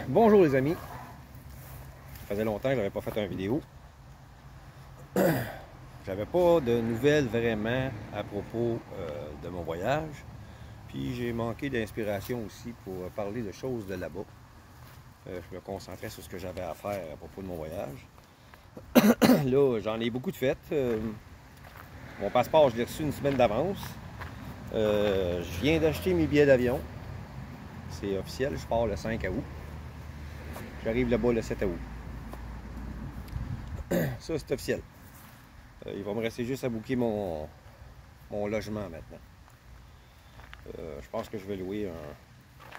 Bonjour les amis, ça faisait longtemps que je n'avais pas fait une vidéo. J'avais pas de nouvelles vraiment à propos de mon voyage. Puis j'ai manqué d'inspiration aussi pour parler de choses de là-bas. Je me concentrais sur ce que j'avais à faire à propos de mon voyage. Là, j'en ai beaucoup de fêtes. Mon passeport, je l'ai reçu une semaine d'avance. Je viens d'acheter mes billets d'avion. C'est officiel, je pars le 5 août. J'arrive là-bas le 7 août. Ça, c'est officiel. Il va me rester juste à booker mon logement maintenant. Je pense que je vais louer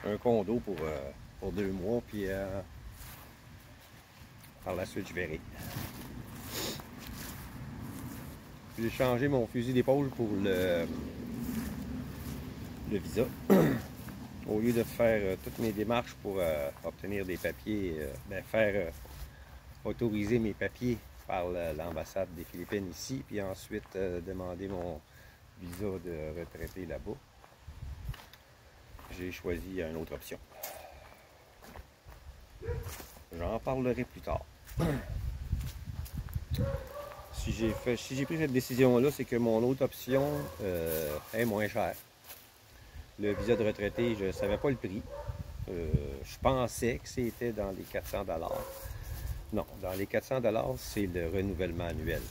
un condo pour 2 mois, puis par la suite, je verrai. J'ai changé mon fusil d'épaule pour le visa. Au lieu de faire toutes mes démarches pour obtenir des papiers, faire autoriser mes papiers par l'ambassade des Philippines ici, puis ensuite demander mon visa de retraité là-bas, j'ai choisi une autre option. J'en parlerai plus tard. Si j'ai pris cette décision-là, c'est que mon autre option est moins chère. Le visa de retraité, je ne savais pas le prix. Je pensais que c'était dans les 400 $. Non, dans les 400 $, c'est le renouvellement annuel.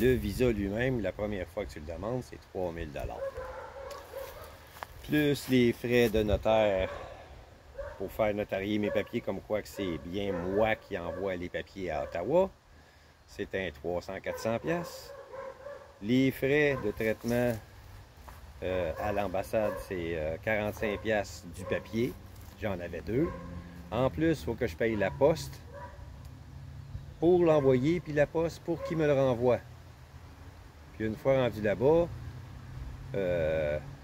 Le visa lui-même, la première fois que tu le demandes, c'est 3000 $. Plus les frais de notaire pour faire notarier mes papiers, comme quoi que c'est bien moi qui envoie les papiers à Ottawa, c'est un 300-400 $. Les frais de traitement à l'ambassade, c'est 45 $ du papier. J'en avais 2. En plus, il faut que je paye la poste pour l'envoyer, puis la poste pour qu'il me le renvoie. Puis une fois rendu là-bas,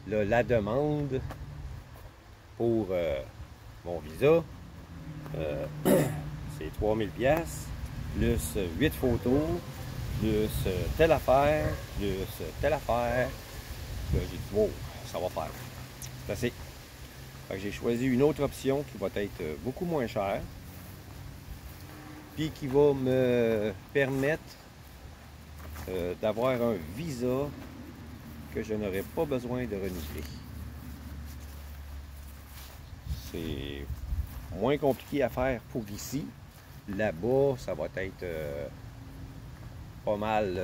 la demande pour mon visa, c'est 3000 $, plus 8 photos, plus telle affaire, plus telle affaire. Là, j'ai dit, wow, ça va faire. C'est assez. J'ai choisi une autre option qui va être beaucoup moins chère, puis qui va me permettre d'avoir un visa que je n'aurai pas besoin de renouveler. C'est moins compliqué à faire pour ici. Là-bas, ça va être pas mal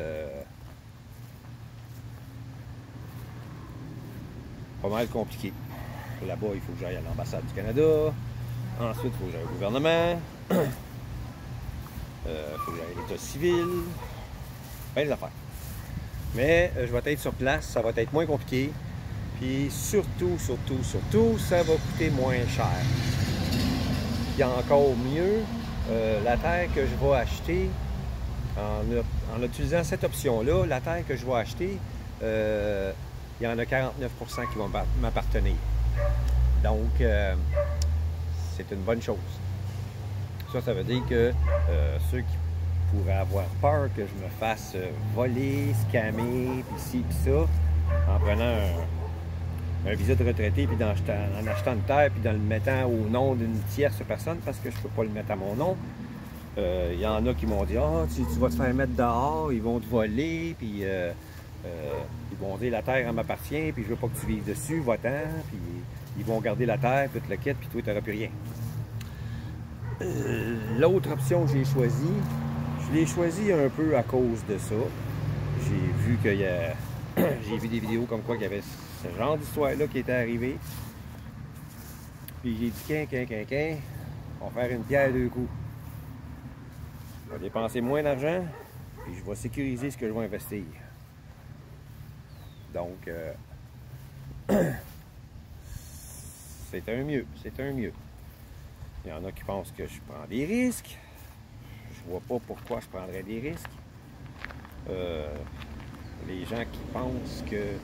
compliqué. Là-bas, il faut que j'aille à l'ambassade du Canada. Ensuite, il faut que j'aille au gouvernement. Il faut que j'aille à l'état civil. Plein d'affaires. Mais je vais être sur place, ça va être moins compliqué. Puis surtout, ça va coûter moins cher. Puis encore mieux, la terre que je vais acheter, en utilisant cette option-là, la terre que je vais acheter, il y en a 49% qui vont m'appartenir. Donc, c'est une bonne chose. Ça veut dire que ceux qui pourraient avoir peur que je me fasse voler, scammer, puis ci, puis ça, en prenant un visa de retraité, puis en achetant une terre, puis en le mettant au nom d'une tierce personne, parce que je ne peux pas le mettre à mon nom. Il y en a qui m'ont dit « Ah, tu vas te faire mettre dehors, ils vont te voler, puis ils vont dire la terre m'appartient, puis je veux pas que tu vives dessus, va-t'en, puis ils vont garder la terre, puis te le quitte, puis toi, tu n'auras plus rien. » L'autre option que j'ai choisie, je l'ai choisie un peu à cause de ça. J'ai vu qu'il y a... j'ai vu des vidéos comme quoi il y avait ce genre d'histoire-là qui était arrivé. Puis j'ai dit, on va faire une pierre deux coups. Je vais dépenser moins d'argent, puis je vais sécuriser ce que je vais investir. Donc, c'est un mieux. Il y en a qui pensent que je prends des risques. Je vois pas pourquoi je prendrais des risques. Les gens qui pensent que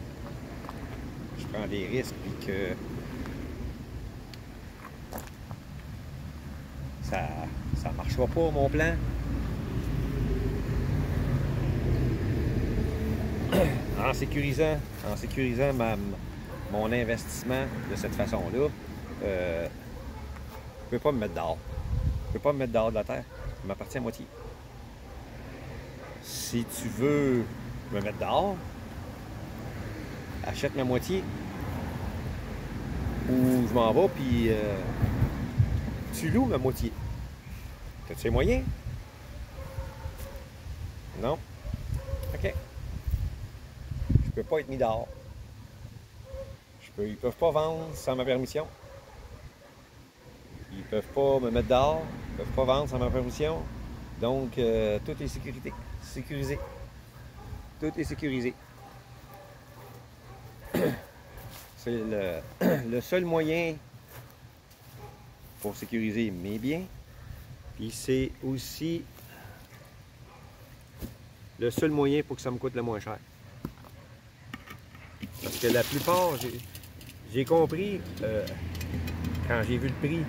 je prends des risques et que ça marchera pas, mon plan. En sécurisant mon investissement de cette façon-là, peux pas me mettre dehors. Je peux pas me mettre dehors de la terre. Il m'appartient à moitié. Si tu veux me mettre dehors, achète ma moitié. Ou je m'en vais, puis tu loues ma moitié. T'as-tu les moyens? Non? OK. Je peux pas être mis dehors. Ils peuvent pas vendre sans ma permission. Ils peuvent pas me mettre dehors. Ils peuvent pas vendre sans ma permission. Donc, tout est sécurisé. Tout est sécurisé. C'est le seul moyen pour sécuriser mes biens. Puis c'est aussi le seul moyen pour que ça me coûte le moins cher. Parce que la plupart, j'ai compris quand j'ai vu le prix.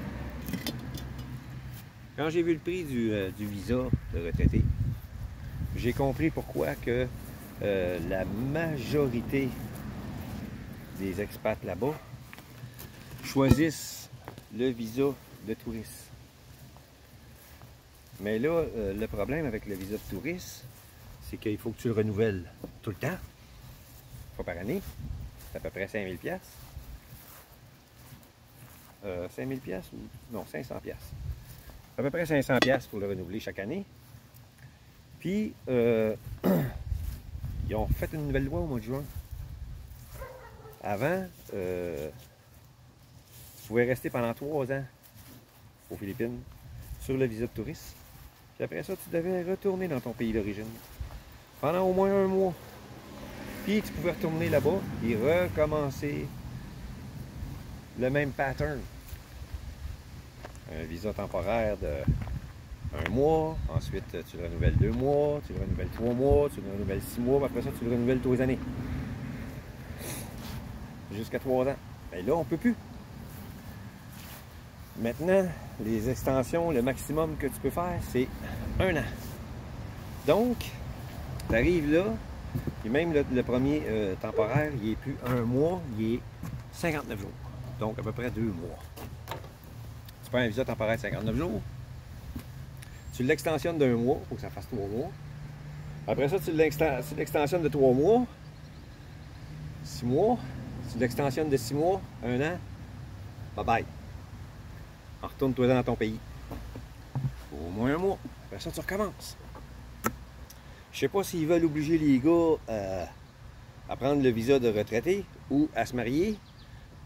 Quand j'ai vu le prix du visa de retraité, j'ai compris pourquoi que la majorité des expats là-bas choisissent le visa de touriste. Mais là, le problème avec le visa de touriste, c'est qu'il faut que tu le renouvelles tout le temps, une fois par année. C'est à peu près 5000 $. 5000 $? Non, 500 $. À peu près 500 $ pour le renouveler chaque année. Puis, ils ont fait une nouvelle loi au mois de juin. Avant, tu pouvais rester pendant 3 ans aux Philippines sur le visa de touriste. Puis après ça, tu devais retourner dans ton pays d'origine pendant au moins 1 mois. Puis tu pouvais retourner là-bas et recommencer le même pattern. Un visa temporaire de 1 mois, ensuite tu le renouvelles 2 mois, tu le renouvelles 3 mois, tu le renouvelles 6 mois, puis après ça tu le renouvelles tous les années. Jusqu'à 3 ans. Mais là, on ne peut plus. Maintenant, les extensions, le maximum que tu peux faire, c'est 1 an. Donc, tu arrives là, et même le premier temporaire, il est plus 1 mois, il est 59 jours. Donc, à peu près 2 mois. Tu prends un visa temporaire de 59 jours, tu l'extensionnes d'1 mois, il faut que ça fasse 3 mois. Après ça, tu l'extensionnes de 3 mois, 6 mois, tu l'extensionnes de 6 mois, 1 an, bye bye. Retourne-toi dans ton pays. Au moins 1 mois. Après ça, tu recommences. Je sais pas s'ils veulent obliger les gars à prendre le visa de retraité ou à se marier.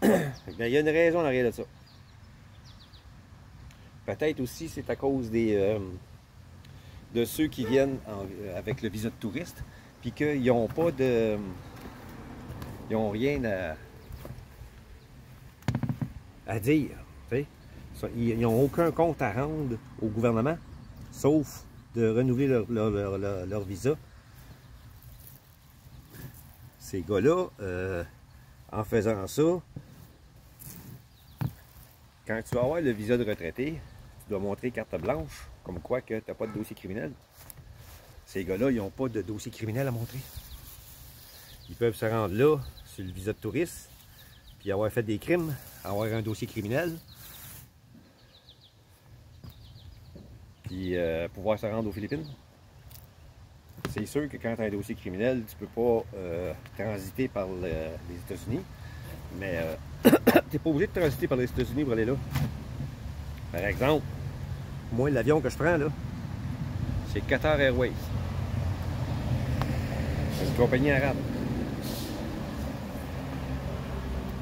Mais il y a une raison en arrière de ça. Peut-être aussi c'est à cause de ceux qui viennent avec le visa de touriste, puis qu'ils n'ont pas de... Ils n'ont rien à dire. T'sais? Ils n'ont aucun compte à rendre au gouvernement, sauf de renouveler leur visa. Ces gars-là, en faisant ça, quand tu vas avoir le visa de retraité, tu dois montrer carte blanche, comme quoi que tu n'as pas de dossier criminel. Ces gars-là, ils n'ont pas de dossier criminel à montrer. Ils peuvent se rendre là, sur le visa de touriste, puis avoir fait des crimes, avoir un dossier criminel, puis pouvoir se rendre aux Philippines. C'est sûr que quand tu as un dossier criminel, tu peux pas transiter par les États-Unis, mais tu n'es pas obligé de transiter par les États-Unis pour aller là. Par exemple, moi, l'avion que je prends, là, c'est Qatar Airways. C'est une compagnie arabe.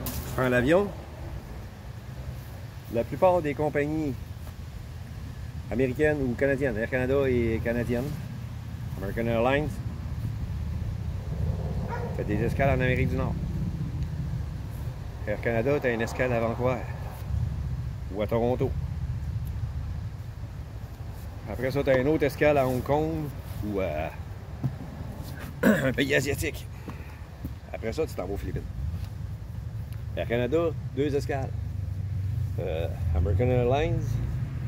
Je prends l'avion. La plupart des compagnies américaines ou canadiennes, Air Canada et canadienne, American Airlines, fait des escales en Amérique du Nord. Air Canada, tu as une escale à Vancouver ou à Toronto. Après ça, tu as une autre escale à Hong Kong ou à un pays asiatique. Après ça, tu t'en vas aux Philippines. Air Canada, 2 escales. American Airlines,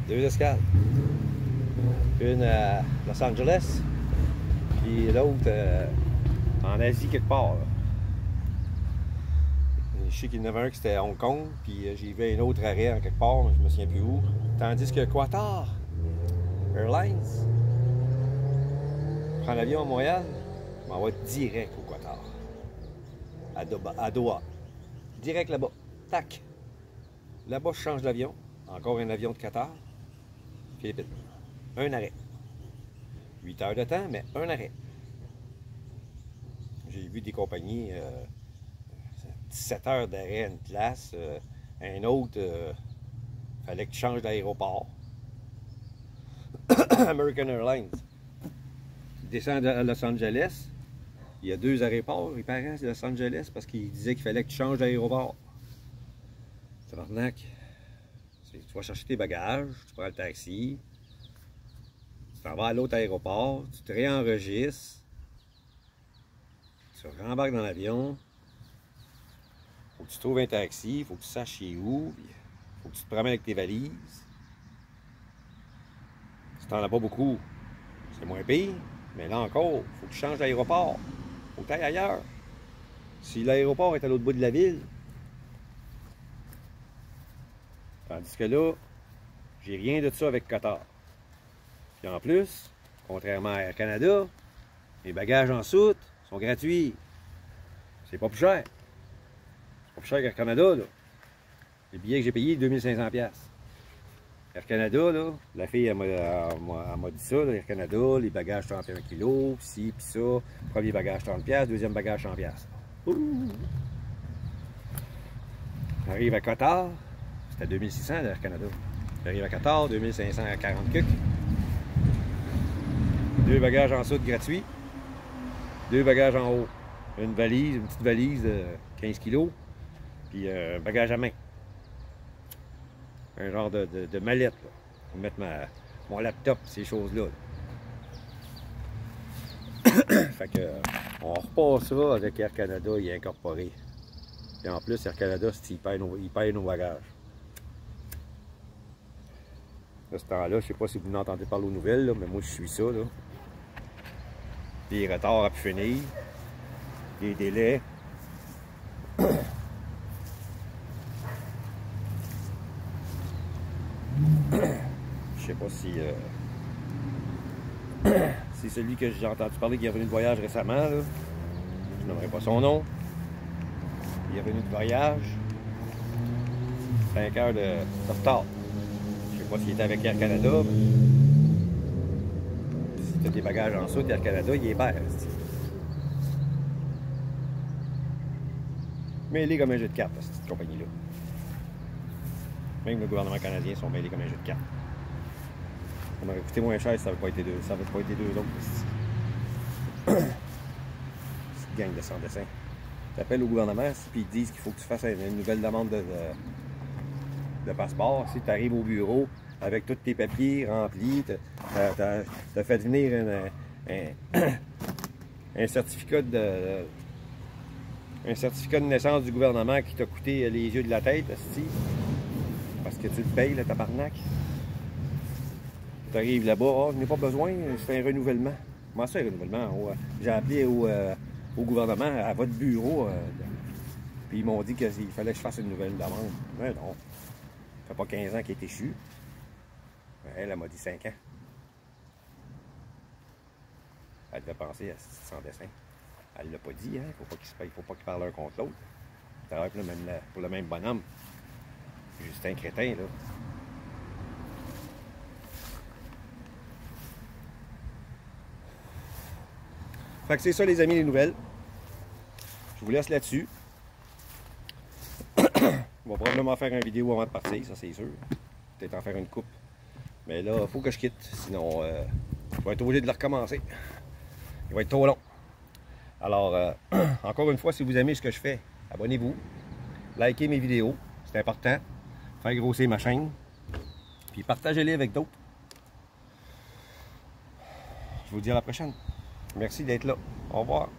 2 escales. Une à Los Angeles, puis l'autre en Asie quelque part. Je sais qu'il y en avait un qui était à Hong Kong, puis j'ai vu un autre arrêt en quelque part, je me souviens plus où. Tandis que Qatar Airlines prend l'avion à Montréal, je m'en vais direct au Qatar. À Doha. Direct là-bas. Tac. Là-bas, je change d'avion. Encore un avion de Qatar. Philippines. Un arrêt. 8 heures de temps, mais un arrêt. J'ai vu des compagnies, 17 heures d'arrêt à une place. Un autre, fallait que tu changes d'aéroport. American Airlines. Il descend à Los Angeles. Il y a 2 aéroports, il paraît, à Los Angeles, parce qu'il disait qu'il fallait que tu changes d'aéroport. Tabarnak. Tu vas chercher tes bagages, tu prends le taxi, tu t'en vas à l'autre aéroport, tu te réenregistres, tu rembarques dans l'avion, il faut que tu trouves un taxi, il faut que tu saches chez où, il faut que tu te promènes avec tes valises. Si t'en as pas beaucoup, c'est moins pire, mais là encore, il faut que tu changes d'aéroport, il faut que tu ailles ailleurs. Si l'aéroport est à l'autre bout de la ville, tandis que là, j'ai rien de ça avec Qatar. Puis en plus, contrairement à Air Canada, les bagages en soute sont gratuits. C'est pas plus cher. C'est pas plus cher qu'Air Canada, là. Les billets que j'ai payés, 2500$. Air Canada, là, la fille, elle m'a dit ça, là, Air Canada, les bagages 31 kg, ci, puis ça. Premier bagage 30$, deuxième bagage 100$. Ouh. J'arrive à Qatar. C'était 2600 d'Air Canada. J'arrive à Qatar, 2540 cucs. 2 bagages en soute gratuits. 2 bagages en haut. Une valise, une petite valise de 15 kg. Puis un bagage à main. Un genre de mallette, là. Pour mettre mon laptop, ces choses-là. Fait que, on repassera avec Air Canada y incorporé. Et en plus, Air Canada, il paye nos bagages. À ce temps-là, je ne sais pas si vous n'entendez parler aux nouvelles, là, mais moi je suis ça. Là. Des retards à pu finir, des délais. Je sais pas si c'est celui que j'ai entendu parler qui est revenu de voyage récemment. Là. Je n'aimerais pas son nom. Il est revenu de voyage. 5 heures de retard. Je sais pas s'il était avec Air Canada, mais si tu as des bagages en soute, Air Canada, il est vert. Mêlé comme un jeu de cartes, cette compagnie-là. Même le gouvernement canadien sont mêlés comme un jeu de cartes. Ça m'aurait coûté moins cher si ça n'avait pas été deux. Ça n'avait pas été 2 autres. Petite gang de sans-dessin. Tu appelles au gouvernement, puis ils te disent qu'il faut que tu fasses une nouvelle demande de passeport. Si tu arrives au bureau avec tous tes papiers remplis, tu as fait venir un certificat de naissance du gouvernement qui t'a coûté les yeux de la tête, parce que tu le payes, le tabarnak. Tu arrives là-bas, oh, je n'ai pas besoin, je fais un renouvellement. Comment ça, un renouvellement? J'ai appelé au gouvernement, à votre bureau, puis ils m'ont dit qu'il fallait que je fasse une nouvelle demande. Mais non, ça fait pas 15 ans qu'il est échu. Elle m'a dit 5 ans. Elle devait penser à sans dessin. Elle l'a pas dit, hein? Il faut pas qu'ils parlent l'un contre l'autre. Il travaille pour le même bonhomme. Justin Crétin, là. Fait que c'est ça, les amis, les nouvelles. Je vous laisse là-dessus. On va probablement faire une vidéo avant de partir, ça c'est sûr. Peut-être en faire une coupe. Mais là, il faut que je quitte, sinon je vais être obligé de le recommencer. Il va être trop long. Alors, encore une fois, si vous aimez ce que je fais, abonnez-vous. Likez mes vidéos, c'est important. Faire grossir ma chaîne. Puis partagez-les avec d'autres. Je vous dis à la prochaine. Merci d'être là. Au revoir.